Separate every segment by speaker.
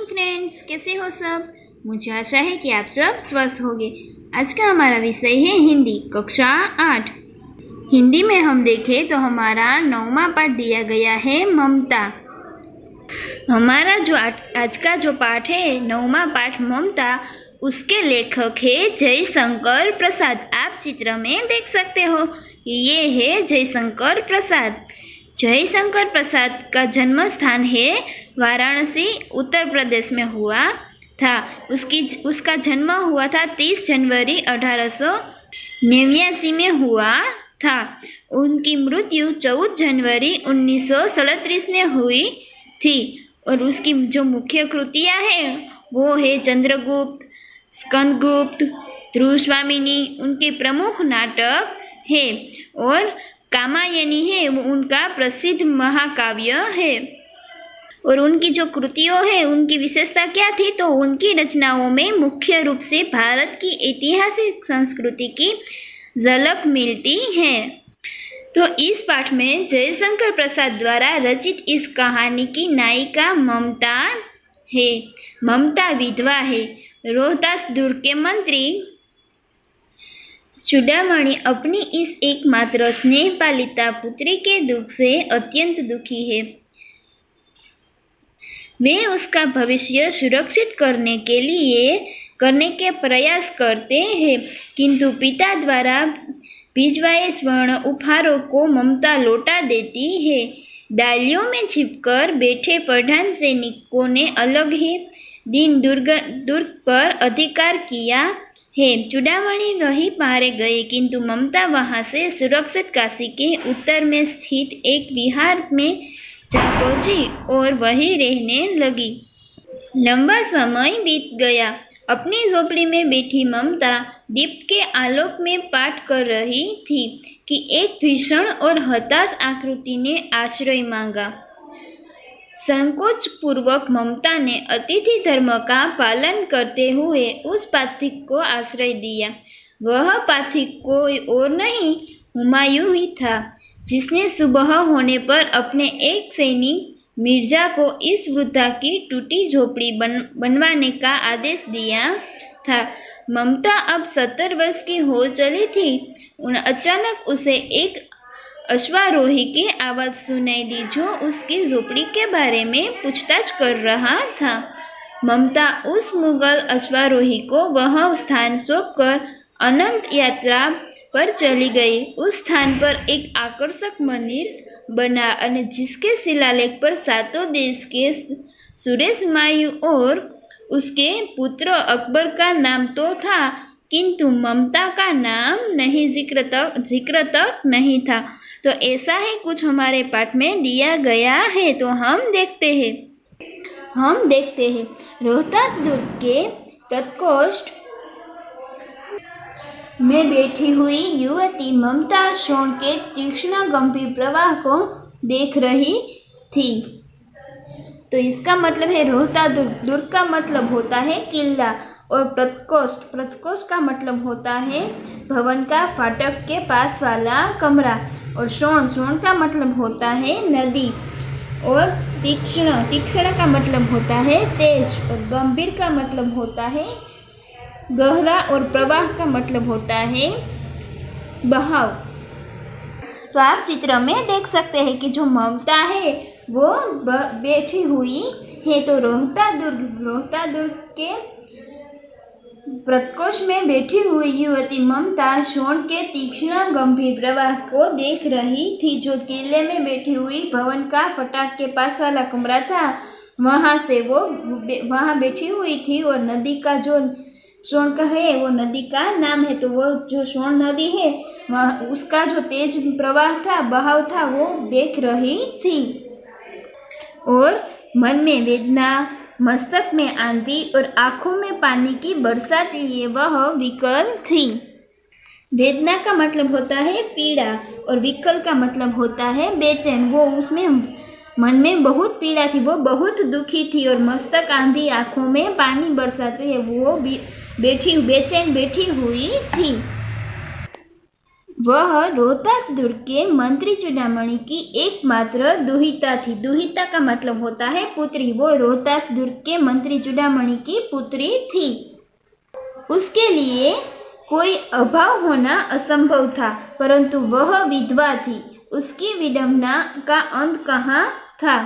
Speaker 1: Morning friends, कैसे हो सब। मुझे आशा है कि आप सब स्वस्थ होंगे। आज का हमारा विषय है हिंदी, कक्षा 8। हिंदी में हम देखें तो हमारा 9वां पाठ दिया गया है ममता। हमारा जो आज का जो पाठ है 9वां पाठ ममता, उसके लेखक है जयशंकर प्रसाद। आप चित्र में देख सकते हो कि ये है जयशंकर प्रसाद। जयशंकर प्रसाद का जन्म स्थान है वाराणसी, उत्तर प्रदेश में हुआ था। उसका जन्म हुआ था 30 जनवरी 1889 में हुआ था। उनकी मृत्यु 14 जनवरी 1937 में हुई थी। और उसकी जो मुख्य कृतियाँ हैं वो है चंद्रगुप्त, स्कंदगुप्त, ध्रुवस्वामिनी उनके प्रमुख नाटक है। और कामायनी है वो उनका प्रसिद्ध महाकाव्य है। और उनकी जो कृतियों है उनकी विशेषता क्या थी, तो उनकी रचनाओं में मुख्य रूप से भारत की ऐतिहासिक संस्कृति की झलक मिलती है। तो इस पाठ में जयशंकर प्रसाद द्वारा रचित इस कहानी की नायिका ममता है। ममता विधवा है। रोहतास दुर्ग के मंत्री चूड़ामणि अपनी इस एकमात्र स्नेह पालिता पुत्री के दुख से अत्यंत दुखी है। वे उसका भविष्य सुरक्षित करने के प्रयास करते हैं, किंतु पिता द्वारा भिजवाए स्वर्ण उपहारों को ममता लौटा देती है। डालियों में छिपकर बैठे पठान सैनिकों ने अलग ही दिन दुर्ग पर अधिकार किया है। चूड़ामणि वहीं मारे गए, किंतु ममता वहां से सुरक्षित काशी के उत्तर में स्थित एक विहार में जा पहुंची और वहीं रहने लगी। लंबा समय बीत गया। अपनी झोपड़ी में बैठी ममता दीप के आलोक में पाठ कर रही थी कि एक भीषण और हताश आकृति ने आश्रय मांगा। संकोच पूर्वक ममता ने अतिथि धर्म का पालन करते हुए उस पाथिक को आश्रय दिया। वह पाथिक कोई और नहीं, हुमायूं ही था, जिसने सुबह होने पर अपने एक सैनिक मिर्जा को इस वृद्धा की टूटी झोपड़ी बनवाने का आदेश दिया था। ममता अब 70 वर्ष की हो चली थी। अचानक उसे एक अश्वारोही की आवाज सुनाई दी, जो उसकी झोपड़ी के बारे में पूछताछ कर रहा था। ममता उस मुगल अश्वारोही को वह स्थान सौंपकर अनंत यात्रा पर चली गई। उस स्थान पर एक आकर्षक मंदिर बना और जिसके शिलालेख पर 7 देश के सुरेश हुमायूं और उसके पुत्र अकबर का नाम तो था, किंतु ममता का नाम नहीं, जिक्र तक नहीं था। तो ऐसा ही कुछ हमारे पाठ में दिया गया है। तो हम देखते हैं रोहतास दुर्ग के प्रकोष्ठ में बैठी हुई युवती ममता शोण के तीक्ष्ण गंभीर प्रवाह को देख रही थी। तो इसका मतलब है रोहतास दुर्ग का मतलब होता है किला, और प्रकोष्ठ का मतलब होता है भवन का फाटक के पास वाला कमरा। और शोण का मतलब होता है नदी। और तीक्ष्ण का मतलब होता है तेज। और गंभीर का मतलब होता है गहरा। और प्रवाह का मतलब होता है बहाव। तो आप चित्र में देख सकते हैं कि जो ममता है वो बैठी हुई है। तो रोहतास दुर्ग के प्रकोष्ठ में बैठी हुई युवती ममता शोण के तीक्ष्ण गंभीर प्रवाह को देख रही थी, जो किले में बैठी हुई भवन का फाटक के पास वाला कमरा था, वहां से वो वहां बैठी हुई थी। और नदी का जो शोण का है वो नदी का नाम है। तो वो जो शोण नदी है वहाँ उसका जो तेज प्रवाह था, बहाव था, वो देख रही थी। और मन में वेदना, मस्तक में आंधी और आंखों में पानी की बरसात लिए वह विकल थी। वेदना का मतलब होता है पीड़ा, और विकल का मतलब होता है बेचैन। वो उसमें मन में बहुत पीड़ा थी, वो बहुत दुखी थी। और मस्तक आंधी, आंखों में पानी बरसाते है, वो बेचैन बैठी हुई थी। वह रोहतास दुर्ग के मंत्री चूड़ामणि की एकमात्र दुहिता थी। दुहिता का मतलब होता है पुत्री। वो रोहतास दुर्ग के मंत्री चूड़ामणि की पुत्री थी। उसके लिए कोई अभाव होना असंभव था, परंतु वह विधवा थी। उसकी विडंबना का अंत कहाँ था?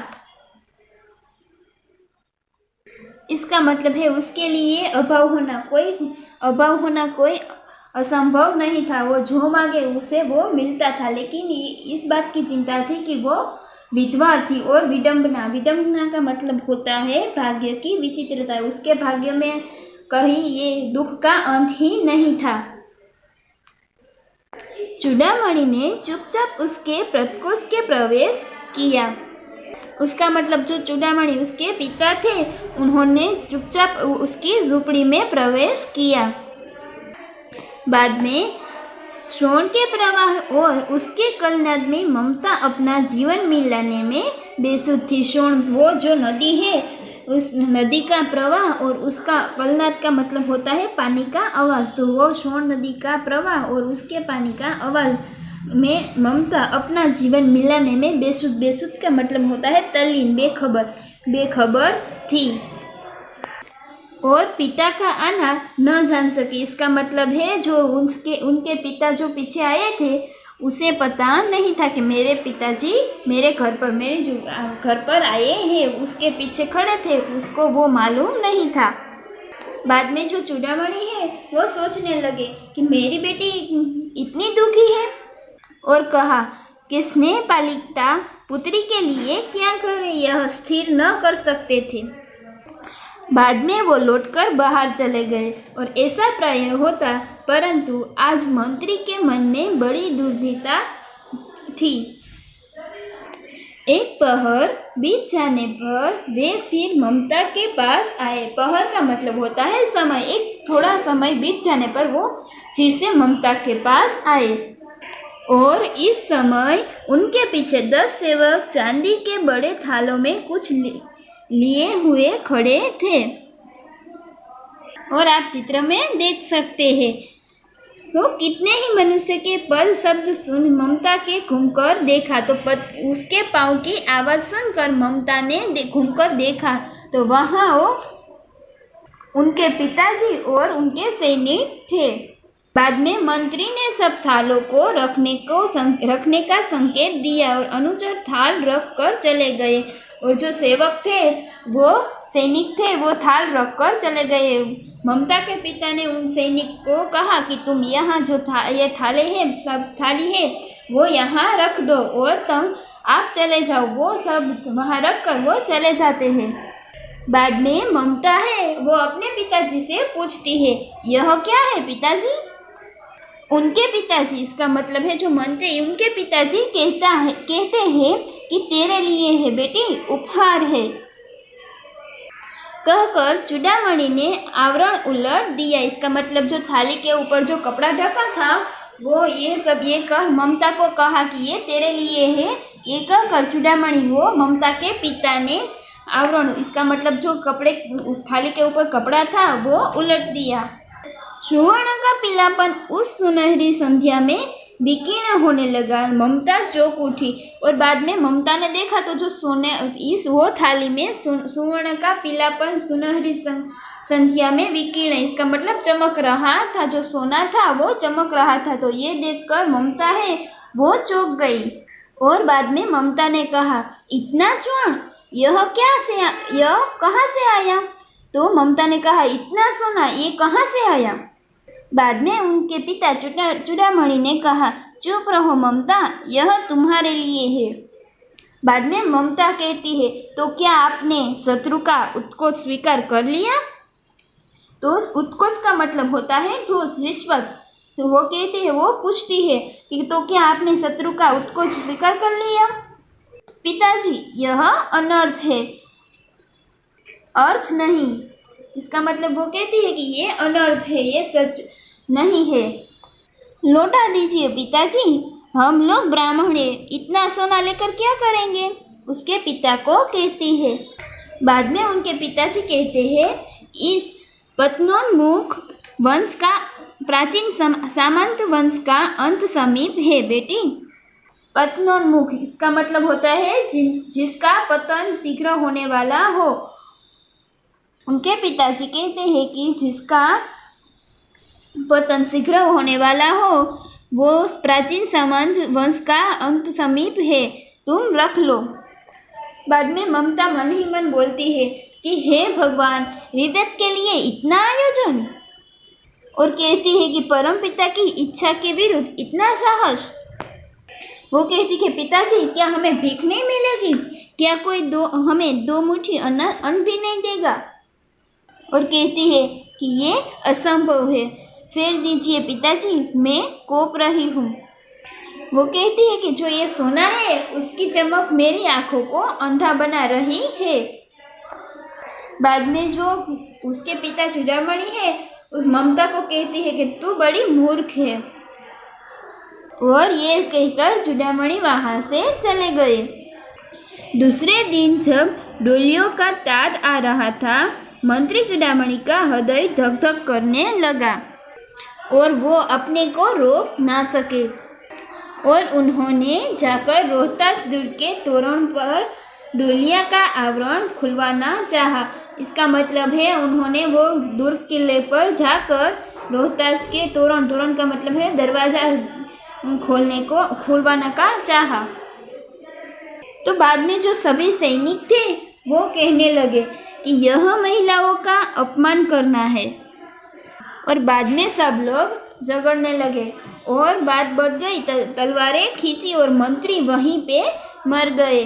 Speaker 1: इसका मतलब है उसके लिए अभाव होना कोई असंभव नहीं था। वो जो मांगे उसे वो मिलता था, लेकिन इस बात की चिंता थी कि वो विधवा थी। और विडंबना का मतलब होता है भाग्य की विचित्रता। उसके भाग्य में कहीं ये दुख का अंत ही नहीं था। चूड़ामणि ने चुपचाप उसके प्रकोष्ठ के प्रवेश किया। उसका मतलब जो चूड़ामणि उसके पिता थे, उन्होंने चुपचाप उसकी झोपड़ी में प्रवेश किया। बाद में श्रवण के प्रवाह और उसके कलनाद में ममता अपना जीवन मिलाने में बेसुध थी। श्रवण वो जो नदी है, उस नदी का प्रवाह, और उसका कलनाद का मतलब होता है पानी का आवाज़। तो वो श्रवण नदी का प्रवाह और उसके पानी का आवाज़ में ममता अपना जीवन मिलाने में बेसुध का मतलब होता है तल्लीन, बेखबर थी और पिता का आना न जान सकी। इसका मतलब है जो उनके पिता जो पीछे आए थे, उसे पता नहीं था कि मेरे पिताजी मेरे घर पर आए हैं, उसके पीछे खड़े थे, उसको वो मालूम नहीं था। बाद में जो चूड़ामणि है वो सोचने लगे कि मेरी बेटी इतनी दुखी है, और कहा कि स्नेह पालिता पुत्री के लिए क्या करें, यह स्थिर न कर सकते थे। बाद में वो लौटकर बाहर चले गए और ऐसा प्राय होता, परंतु आज मंत्री के मन में बड़ी दुर्धिता थी। एक पहर बीत जाने पर वे फिर ममता के पास आए। पहर का मतलब होता है समय। एक थोड़ा समय बीत जाने पर वो फिर से ममता के पास आए और इस समय उनके पीछे 10 सेवक चांदी के बड़े थालों में कुछ लिए हुए खड़े थे, और आप चित्र में देख सकते हैं। तो कितने ही मनुष्य के पद शब्द सुन ममता के घूमकर देखा, तो उसके पाँव की आवाज़ सुनकर ममता ने घूमकर देखा, तो वहाँ वो उनके पिताजी और उनके सैनिक थे। बाद में मंत्री ने सब थालों को रखने का संकेत दिया और अनुचर थाल रख कर चले गए, और जो सेवक थे वो सैनिक थे, वो थाल रख कर चले गए। ममता के पिता ने उन सैनिक को कहा कि तुम यहाँ जो ये थाले हैं, सब थाली है, वो यहाँ रख दो और आप चले जाओ। वो सब वहाँ रख कर वो चले जाते हैं। बाद में ममता है वो अपने पिताजी से पूछती है, यह क्या है पिताजी? उनके पिताजी, इसका मतलब है जो मंत्री, उनके पिताजी कहते हैं कि तेरे लिए है बेटी, उपहार है। कहकर चूड़ामणि ने आवरण उलट दिया। इसका मतलब जो थाली के ऊपर जो कपड़ा ढका था, वो ये कह ममता को कहा कि ये तेरे लिए है। ये कहकर चूड़ामणि वो ममता के पिता ने आवरण, इसका मतलब जो कपड़े थाली के ऊपर कपड़ा था, वो उलट दिया। सुवर्ण का पीलापन उस सुनहरी संध्या में विकीर्ण होने लगा। ममता चौंक उठी और बाद में ममता ने देखा तो जो वो थाली में सुवर्ण का पीलापन सुनहरी संध्या में विकीर्ण, इसका मतलब चमक रहा था। जो सोना था वो चमक रहा था। तो ये देखकर ममता है वो चौंक गई। और बाद में ममता ने कहा, इतना स्वर्ण, यह कहाँ से आया? तो ममता ने कहा, इतना सोना ये कहाँ से आया? बाद में उनके पिता चूड़ामणि ने कहा, चुप रहो ममता, यह तुम्हारे लिए है। बाद में ममता कहती है, तो क्या आपने शत्रु का उत्कोच स्वीकार कर लिया? तो उत्कोच का मतलब होता है घूस, रिश्वत। तो वो कहती है, वो पूछती है कि तो क्या आपने शत्रु का उत्कोच स्वीकार कर लिया? पिताजी, यह अनर्थ है, अर्थ नहीं। इसका मतलब वो कहती है कि ये अनर्थ है, ये सच नहीं है। लौटा दीजिए पिताजी, हम लोग ब्राह्मण हैं, इतना सोना लेकर क्या करेंगे? उसके पिता को कहती है। बाद में उनके पिताजी कहते हैं, इस पत्नोन्मुख वंश का प्राचीन सामंत वंश का अंत समीप है बेटी। पतनोन्मुख, इसका मतलब होता है जिसका पतन शीघ्र होने वाला हो। उनके पिताजी कहते हैं कि जिसका पतन शीघ्र होने वाला हो वो प्राचीन सामंत वंश का अंत समीप है, तुम रख लो। बाद में ममता मन ही मन बोलती है कि हे भगवान, विभेद के लिए इतना आयोजन, और कहती है कि परमपिता की इच्छा के विरुद्ध इतना साहस। वो कहती है पिताजी, क्या हमें भीख नहीं मिलेगी? क्या कोई हमें 2 मुट्ठी अन्न भी नहीं देगा? और कहती है कि ये असंभव है, फेर दीजिए पिताजी, मैं कोप रही हूँ। वो कहती है कि जो ये सोना है उसकी चमक मेरी आंखों को अंधा बना रही है। बाद में जो उसके पिता चूड़ामणि है उस ममता को कहती है कि तू बड़ी मूर्ख है, और ये कहकर चूड़ामणि वहाँ से चले गए। दूसरे दिन जब डोलियों का ताज आ रहा था, मंत्री चूड़ामणि का हृदय धक धक करने लगा और वो अपने को रोक ना सके, और उन्होंने जाकर रोहतास दुर्ग के तोरण पर डोलिया का आवरण खुलवाना चाहा। इसका मतलब है उन्होंने वो दुर्ग किले पर जाकर रोहतास के तोरण का मतलब है दरवाजा खुलवाना का चाहा। तो बाद में जो सभी सैनिक थे वो कहने लगे कि यह महिलाओं का अपमान करना है, और बाद में सब लोग झगड़ने लगे और बात बढ़ गई। तलवारें खींची और मंत्री वहीं पे मर गए।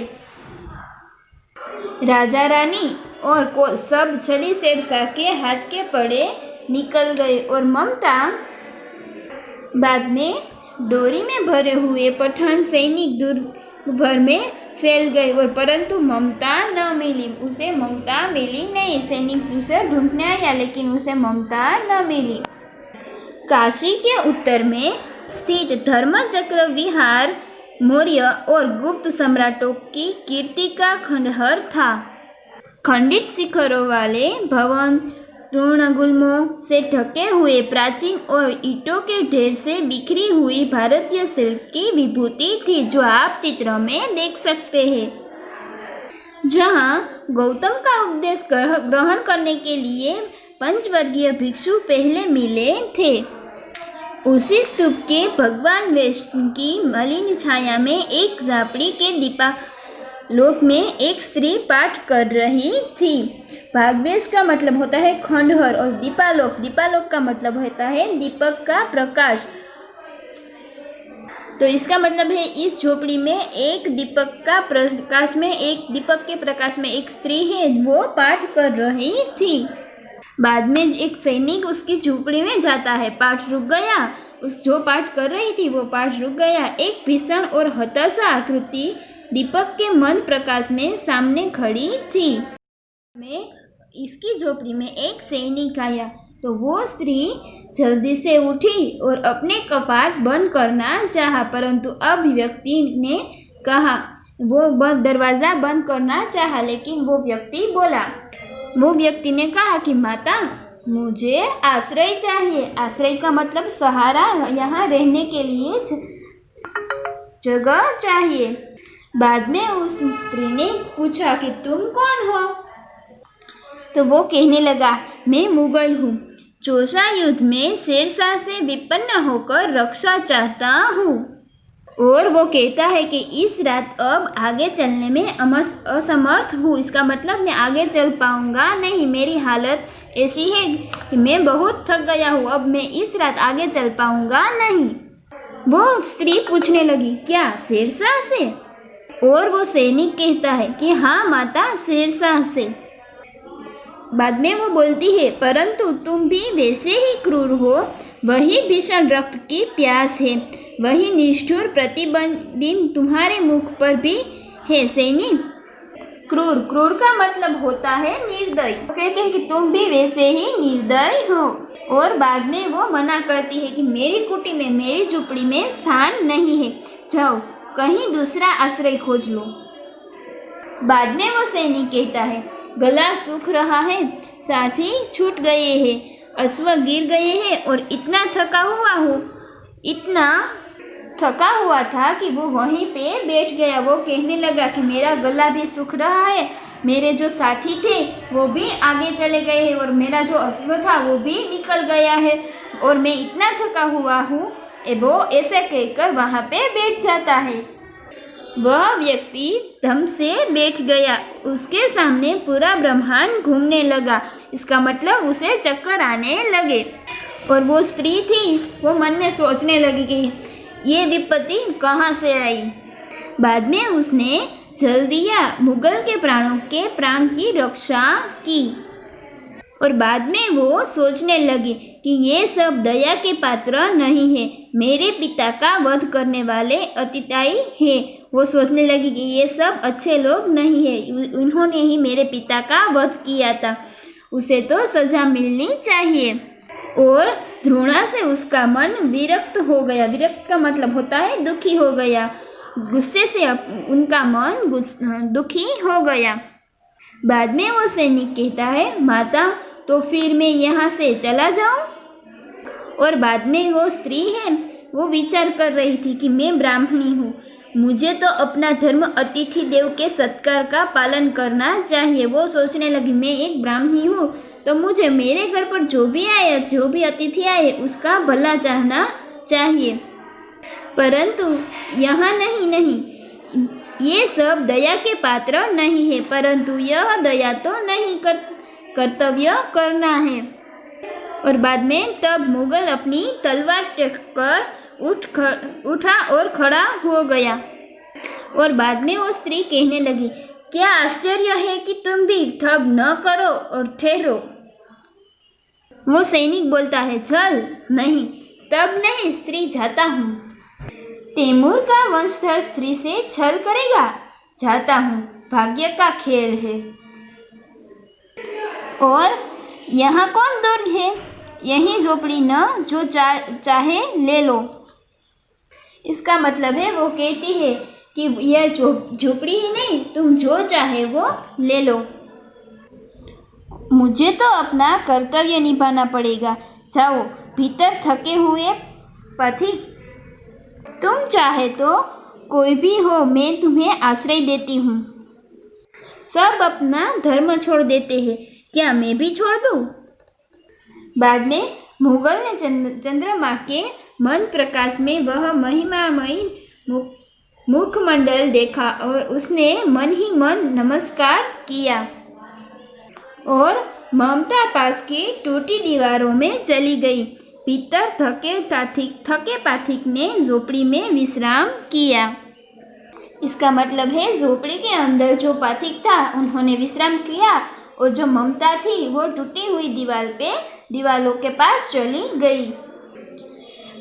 Speaker 1: राजा रानी और सब छली शेरशाह के हाथ के पड़े निकल गए, और ममता बाद में डोरी में भरे हुए पठान सैनिक दुर्ग भर में फैल गए, और परंतु ममता न मिली। उसे ममता मिली नहीं। सैनिक उसे ढूंढने आया लेकिन उसे ममता न मिली। काशी के उत्तर में स्थित धर्मचक्र विहार मौर्य और गुप्त सम्राटों की कीर्ति का खंडहर था। खंडित शिखरों वाले भवन, तृणगुल्मों से ढके हुए प्राचीन और ईंटों के ढेर से बिखरी हुई भारतीय शिल्प की विभूति थी, जो आप चित्र में देख सकते हैं। जहां गौतम का उपदेश ग्रहण करने के लिए पंचवर्गीय भिक्षु पहले मिले थे, उसी स्तूप के भगवान विष्णु की मलिन छाया में एक झापड़ी के दीपालोक में एक स्त्री पाठ कर रही थी। भाग्यवेश का मतलब होता है खंडहर, और दीपालोक का मतलब होता है दीपक का प्रकाश। तो इसका मतलब है इस झोपड़ी में एक दीपक के प्रकाश में एक स्त्री है, वो पाठ कर रही थी। बाद में एक सैनिक उसकी झोपड़ी में जाता है, पाठ रुक गया। जो पाठ कर रही थी वो पाठ रुक गया। एक भीषण और हताशा आकृति दीपक के मंद प्रकाश में सामने खड़ी थी। में इसकी झोपड़ी में एक सैनिक आया, तो वो स्त्री जल्दी से उठी और अपने कपाट बंद करना चाहा, परंतु अब व्यक्ति ने कहा वो दरवाज़ा बंद करना चाहा, लेकिन वो व्यक्ति ने कहा कि माता, मुझे आश्रय चाहिए। आश्रय का मतलब सहारा, यहाँ रहने के लिए जगह चाहिए। बाद में उस स्त्री ने पूछा कि तुम कौन हो? तो वो कहने लगा, मैं मुगल हूँ, चौसा युद्ध में शेरशाह से विपन्न होकर रक्षा चाहता हूँ। और वो कहता है कि इस रात अब आगे चलने में असमर्थ हूँ। इसका मतलब मैं आगे चल पाऊँगा नहीं, मेरी हालत ऐसी है कि मैं बहुत थक गया हूँ, अब मैं इस रात आगे चल पाऊँगा नहीं। वो स्त्री पूछने लगी, क्या शेरशाह से? और वो सैनिक कहता है कि हाँ माता, शेरशाह से। बाद में वो बोलती है, परंतु तुम भी वैसे ही क्रूर हो, वही भीषण रक्त की प्यास है, वही निष्ठुर प्रतिबंध तुम्हारे मुख पर भी है। सैनिक, क्रूर का मतलब होता है निर्दयी। वो कहते हैं कि तुम भी वैसे ही निर्दयी हो। और बाद में वो मना करती है कि मेरी कुटी में, मेरी झोपड़ी में स्थान नहीं है, जाओ कहीं दूसरा आश्रय खोज लो। बाद में वो सैनिक कहता है, गला सूख रहा है, साथी छूट गए हैं, अश्व गिर गए हैं और इतना थका हुआ था कि वो वहीं पे बैठ गया। वो कहने लगा कि मेरा गला भी सूख रहा है, मेरे जो साथी थे वो भी आगे चले गए हैं और मेरा जो अश्व था वो भी निकल गया है और मैं इतना थका हुआ हूँ। वो ऐसे कहकर वहाँ पे बैठ जाता है। वह व्यक्ति धम से बैठ गया। उसके सामने पूरा ब्रह्मांड घूमने लगा। इसका मतलब उसे चक्कर आने लगे। और वो स्त्री थी, वो मन में सोचने लगी कि ये विपत्ति कहाँ से आई। बाद में उसने जल दिया, मुगल के प्राण की रक्षा की। और बाद में वो सोचने लगी कि ये सब दया के पात्र नहीं है, मेरे पिता का वध करने वाले अतिताई है। वो सोचने लगी कि ये सब अच्छे लोग नहीं है, इन्होंने ही मेरे पिता का वध किया था, उसे तो सजा मिलनी चाहिए। और द्रोणा से उसका मन विरक्त हो गया। विरक्त का मतलब होता है दुखी हो गया। गुस्से से उनका मन दुखी हो गया। बाद में वो सैनिक कहता है, माता तो फिर मैं यहाँ से चला जाऊँ। और बाद में वो स्त्री है, वो विचार कर रही थी कि मैं ब्राह्मणी हूँ, मुझे तो अपना धर्म अतिथि देव के सत्कार का पालन करना चाहिए। वो सोचने लगी मैं एक ब्राह्मणी हूँ तो मुझे मेरे घर पर जो भी अतिथि आए उसका भला चाहना चाहिए। परंतु यहाँ नहीं, ये सब दया के पात्र नहीं है, परंतु यह दया तो नहीं कर्तव्य करना है। और बाद में तब मुगल अपनी तलवार टेककर उठा और खड़ा हो गया। और बाद में वो स्त्री कहने लगी, क्या आश्चर्य है कि तुम भी तब न करो और ठहरो। वो सैनिक बोलता है, चल नहीं, तब नहीं, स्त्री जाता हूँ। तैमूर का वंशधर स्त्री से छल करेगा, जाता हूँ, भाग्य का खेल है। और यहाँ कौन दूर है, यही झोपड़ी न, जो चाहे ले लो। इसका मतलब है वो कहती है कि यह झोपड़ी ही नहीं, तुम जो चाहे वो ले लो, मुझे तो अपना कर्तव्य निभाना पड़ेगा। जाओ भीतर थके हुए पथिक, तुम चाहे तो कोई भी हो, मैं तुम्हें आश्रय देती हूँ। सब अपना धर्म छोड़ देते हैं, क्या मैं भी छोड़ दूँ? बाद में मुगल ने चंद्रमा के मन प्रकाश में वह महिमामयी मुखमंडल देखा और उसने मन ही मन नमस्कार किया और ममता पास की टूटी दीवारों में चली गई। भीतर थके पाथिक ने झोपड़ी में विश्राम किया। इसका मतलब है झोपड़ी के अंदर जो पाथिक था उन्होंने विश्राम किया और जो ममता थी वो टूटी हुई दीवारों के पास चली गई।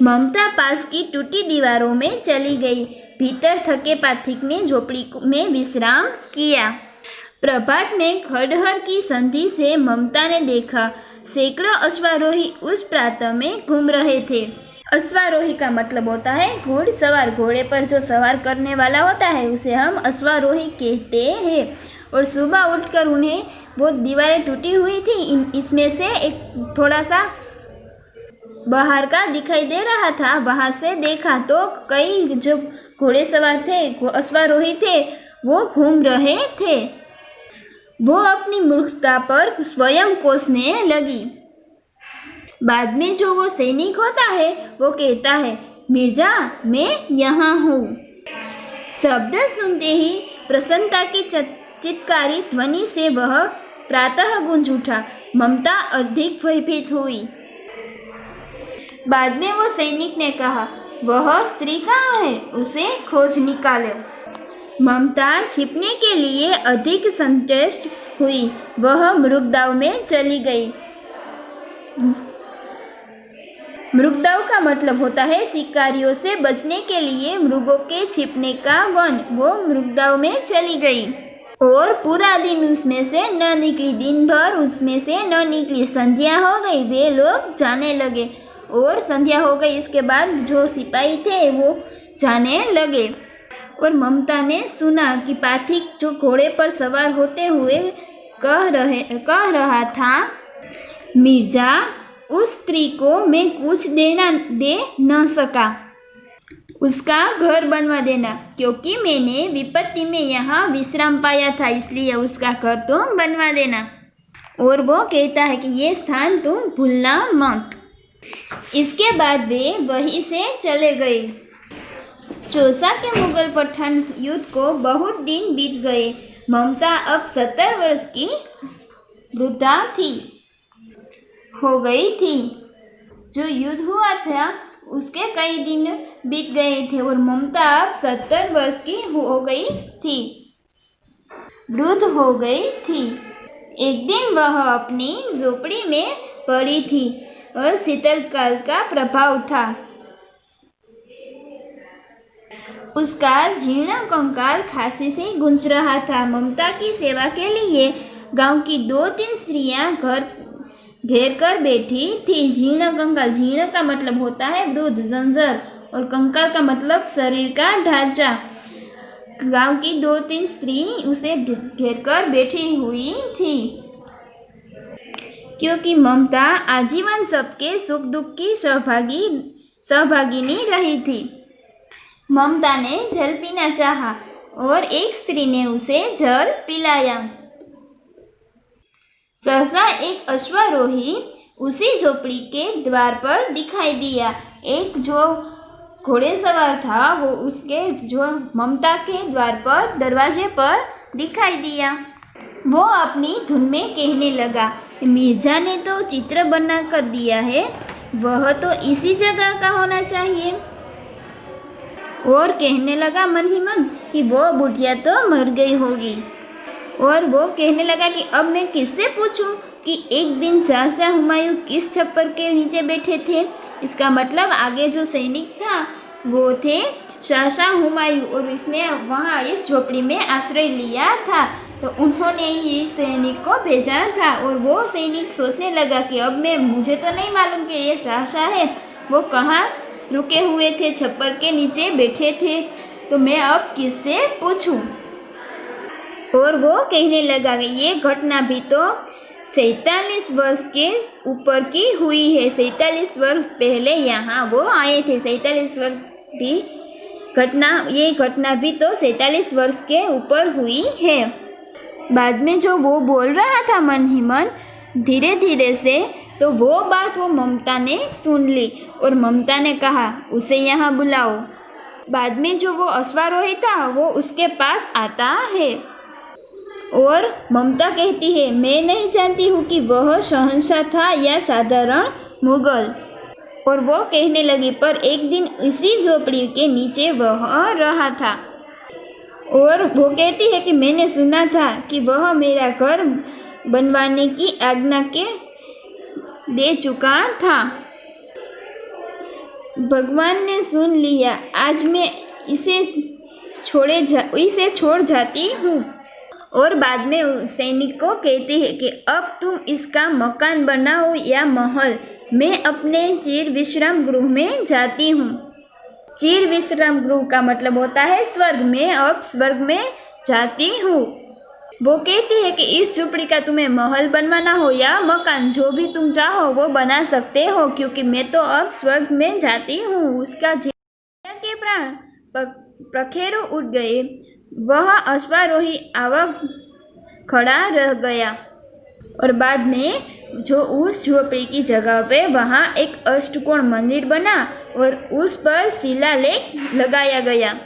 Speaker 1: ममता पास की टूटी दीवारों में चली गई। भीतर थके पाथिक ने झोपड़ी में विश्राम किया। प्रभात में खंडहर की संधि से ममता ने देखा सैकड़ों अश्वारोही उस प्रांत में घूम रहे थे। अश्वारोही का मतलब होता है घुड़सवार, घोड़े पर जो सवार करने वाला होता है उसे हम अश्वारोही कहते हैं। और सुबह उठकर उन्हें वो दीवारें टूटी हुई थी, इसमें से एक थोड़ा सा बाहर का दिखाई दे रहा था। वहां से देखा तो कई जो घोड़े सवार थे, अश्वारोही थे, वो घूम रहे थे। वो अपनी मूर्खता पर स्वयं कोसने लगी। बाद में जो वो सैनिक होता है वो कहता है, मिर्जा मैं यहाँ हूँ। शब्द सुनते ही प्रसन्नता की चित्कारी ध्वनि से वह प्रातः गूंज उठा। ममता अधिक भयभीत हुई। बाद में वो सैनिक ने कहा, वह स्त्री कहाँ है, उसे खोज निकालो। ममता छिपने के लिए अधिक संतुष्ट हुई। वह मृगदाव में चली गई। मृगदाव का मतलब होता है शिकारियों से बचने के लिए मृगों के छिपने का वन। वो मृगदाव में चली गई और पूरा दिन उसमें से न निकली। दिन भर उसमें से न निकली। संध्या हो गई, वे लोग जाने लगे और संध्या हो गई। इसके बाद जो सिपाही थे वो जाने लगे और ममता ने सुना कि पाथिक जो घोड़े पर सवार होते हुए कह रहा था, मिर्जा उस स्त्री को मैं कुछ दे न सका, उसका घर बनवा देना, क्योंकि मैंने विपत्ति में यहाँ विश्राम पाया था, इसलिए उसका घर तुम बनवा देना। और वो कहता है कि ये स्थान तुम भूलना मत। इसके बाद वे वहीं से चले गए। चौसा के मुगल पठान युद्ध को बहुत दिन बीत गए। ममता अब 70 वर्ष की वृद्धा हो गई थी। जो युद्ध हुआ था उसके कई दिन बीत गए थे और ममता अब 70 वर्ष की हो गई थी, वृद्ध हो गई थी। एक दिन वह अपनी झोपड़ी में पड़ी थी और शीतलकाल का प्रभाव था। उसका जीर्ण कंकाल खांसी से गूंज रहा था। ममता की सेवा के लिए गांव की 2-3 स्त्रियां घर घेर कर बैठी थी। जीर्ण कंकाल, जीर्ण का मतलब होता है वृद्ध, जंजर, और कंकाल का मतलब शरीर का ढांचा। गांव की 2-3 स्त्री उसे घेर कर बैठी हुई थी, क्योंकि ममता आजीवन सबके सुख दुख की सहभागिनी रही थी। ममता ने जल पीना चाहा और एक स्त्री ने उसे जल पिलाया। सहसा एक अश्वारोही उसी झोपड़ी के द्वार पर दिखाई दिया। एक जो घोड़े सवार था वो उसके जो ममता के द्वार पर दरवाजे पर दिखाई दिया। वो अपनी धुन में कहने लगा, मिर्जा ने तो चित्र बना कर दिया है, वह तो इसी जगह का होना चाहिए। और कहने लगा मन ही मन कि वो बुढ़िया तो मर गई होगी। और वो कहने लगा कि अब मैं किससे पूछूं कि एक दिन शाहजहां हुमायूं किस छप्पर के नीचे बैठे थे। इसका मतलब आगे जो सैनिक था वो थे शाहजहां हुमायूं, और इसने वहाँ इस झोपड़ी में आश्रय लिया था। तो उन्होंने ही इस सैनिक को भेजा था। और वो सैनिक सोचने लगा कि अब मुझे तो नहीं मालूम कि ये शाहजहां है, वो कहाँ रुके हुए थे, छप्पर के नीचे बैठे थे, तो मैं अब किससे पूछूं। और वो कहने लगा कि ये घटना भी तो 47 वर्ष के ऊपर की हुई है। 47 वर्ष पहले यहाँ वो आए थे। 47 वर्ष भी ये घटना भी तो 47 वर्ष के ऊपर हुई है। बाद में जो वो बोल रहा था मन ही मन धीरे धीरे से, तो वो बात वो ममता ने सुन ली और ममता ने कहा उसे यहाँ बुलाओ। बाद में जो वो अश्वारोही था वो उसके पास आता है और ममता कहती है, मैं नहीं जानती हूँ कि वह शहंशाह था या साधारण मुगल। और वो कहने लगी, पर एक दिन इसी झोपड़ी के नीचे वह रहा था। और वो कहती है कि मैंने सुना था कि वह मेरा घर बनवाने की आज्ञा दे चुका था। भगवान ने सुन लिया, आज मैं इसे छोड़ जाती हूँ। और बाद में सैनिक को कहती है कि अब तुम इसका मकान बनाओ या महल, मैं अपने चिर विश्राम गृह में जाती हूँ। चिर विश्राम गृह का मतलब होता है स्वर्ग में, अब स्वर्ग में जाती हूँ। वो कहती है कि इस झोपड़ी का तुम्हें महल बनवाना हो या मकान, जो भी तुम चाहो वो बना सकते हो, क्योंकि मैं तो अब स्वर्ग में जाती हूँ। उसका जीवन के प्राण प्रखेरो उठ गए। वह अश्वारोही आवक खड़ा रह गया। और बाद में जो उस झोपड़ी की जगह पे वहाँ एक अष्टकोण मंदिर बना और उस पर शिलालेख लगाया गया।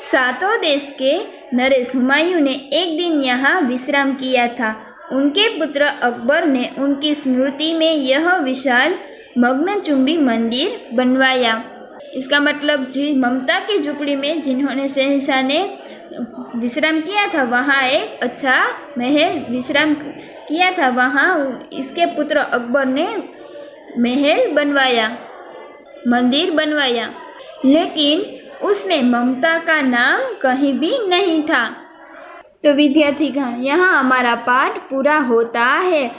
Speaker 1: सातों देश के नरेश हुमायूं ने एक दिन यहाँ विश्राम किया था। उनके पुत्र अकबर ने उनकी स्मृति में यह विशाल मग्नचुंबी मंदिर बनवाया। इसका मतलब जी ममता की झोपड़ी में जिन्होंने शहंशाह ने विश्राम किया था वहाँ एक अच्छा महल विश्राम किया था, वहाँ इसके पुत्र अकबर ने महल बनवाया, मंदिर बनवाया, लेकिन उसमें ममता का नाम कहीं भी नहीं था। तो विद्यार्थीगण, यहाँ हमारा पाठ पूरा होता है।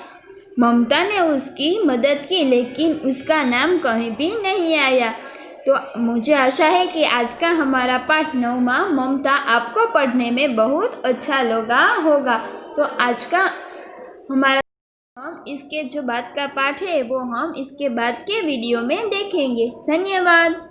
Speaker 1: ममता ने उसकी मदद की लेकिन उसका नाम कहीं भी नहीं आया। तो मुझे आशा है कि आज का हमारा पाठ 9वां ममता आपको पढ़ने में बहुत अच्छा लगा होगा। तो आज का हमारा हम इसके जो बाद का पाठ है वो हम इसके बाद के वीडियो में देखेंगे। धन्यवाद।